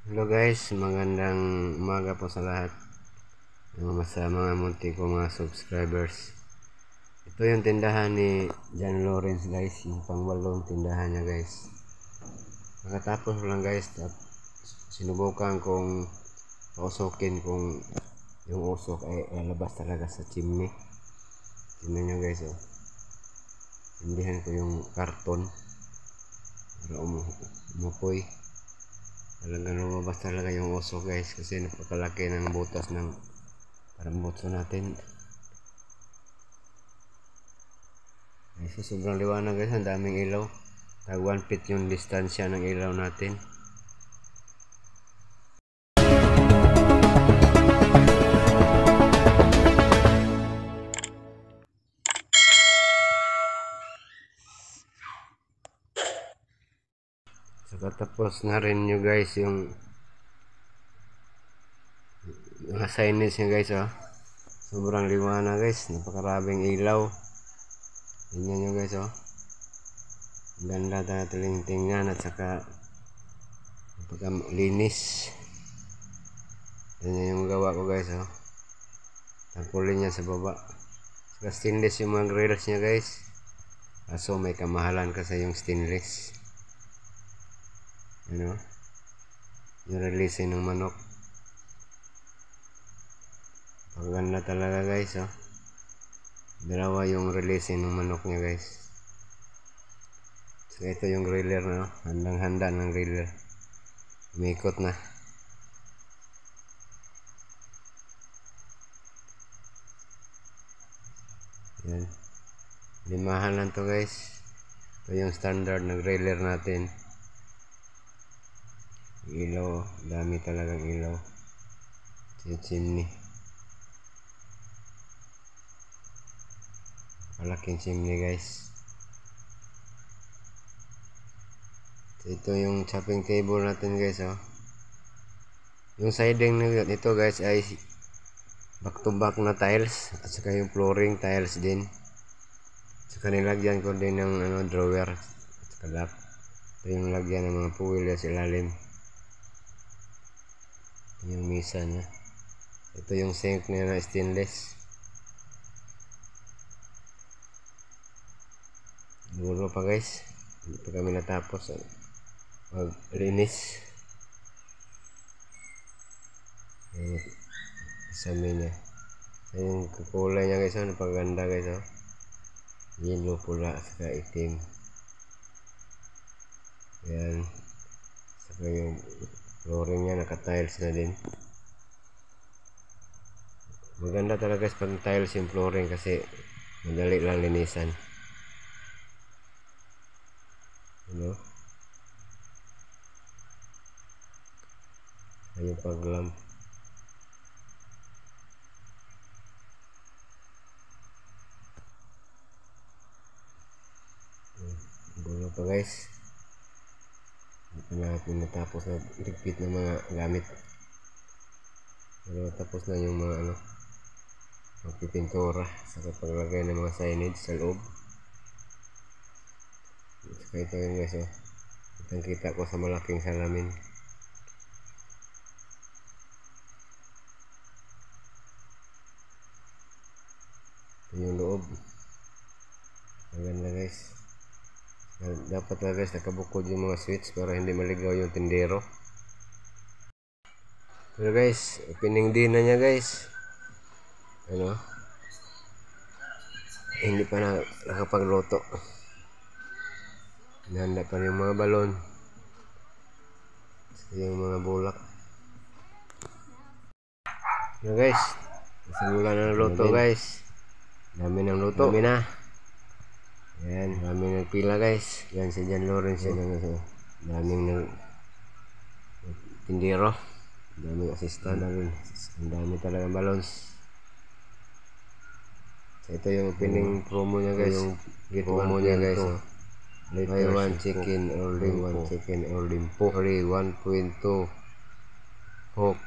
Hello guys, magandang umaga po sa lahat sa mga munti ko mga subscribers. Ito yung tindahan ni John Lawrence guys, yung pangwalong tindahan niya guys. Nakatapos lang guys, sinubukan kong pausokin kung yung usok ay lalabas talaga sa chimney. Tingnan nyo guys oh. Tindihan ko yung karton para umupoy. Talagang lumabas talaga yung usok guys kasi napakalaki ng butas ng parambutso natin. So, sobrang liwanag guys, ang daming ilaw. Tag 1 feet yung distansya ng ilaw natin. So katapos na rin nyo guys yung mga signage nyo guys oh. Sobrang liwanag guys, napakaraming ilaw. Tingnan nyo guys oh. Ganda talagang tingnan at saka napakalinis. Yan yung gawa ko guys oh. Tangkulin niya sa baba. Saka stainless yung mga grills niya guys. Kaso may kamahalan kasi yung stainless. Ano? Yung release ng manok. Paganda talaga guys oh. Dalawa yung release ng manok niya guys. So ito yung griller na oh. Handang-handa ng griller. Umikot na. Yan. Limahan lang to guys. Ito yung standard na griller natin. Ilaw, dami talagang ilaw. Chimney. Malaking chimney guys. So, ito yung chopping table natin guys oh. Yung siding nito guys ay back to back na tiles at saka yung flooring tiles din. Saka nilagyan ko din ng drawer at saka lock. Ito yung lagyan ng mga puwil sa ilalim. Yung misa niya. Ito yung sink niya na stainless. Dulo pa guys. Hindi pa kami natapos maglinis. Isami niya. So, yung kulay niya guys, napaganda guys oh. Yellow, pula, saka itim. Yan. Saka yung flooring niya naka-tiles na din. Maganda talaga guys pag tiles yung flooring kasi madali lang linisan. Ano? Ayun paglam. Gulo pa guys. Hindi pa natin natapos na ligpit ng mga gamit. Pero tapos na yung mga magpipintura sa paglagay ng mga signage sa loob. Saka ito yun guys oh. Itang kita ko sa malaking salamin. Ito yung loob. Maganda guys. Dapat na guys nakabukod yung mga switch para hindi maligaw yung tindero. Pero guys, opening din na niya guys. Ano? Hindi pa nakapagluto. Nahanda pa yung mga balon. Yung mga bulak. Yan guys. Simula na ng luto guys. Dami ng luto. Dami na. Yan. Dami ng pila guys. Yan si John Lawrence. Daming tindero. Daming assistant. Ang dami talagang balons. So, ito yung opening promo niya guys. Yung promo niya guys. Buy 1 chicken or limpo. Free 1.2 hook.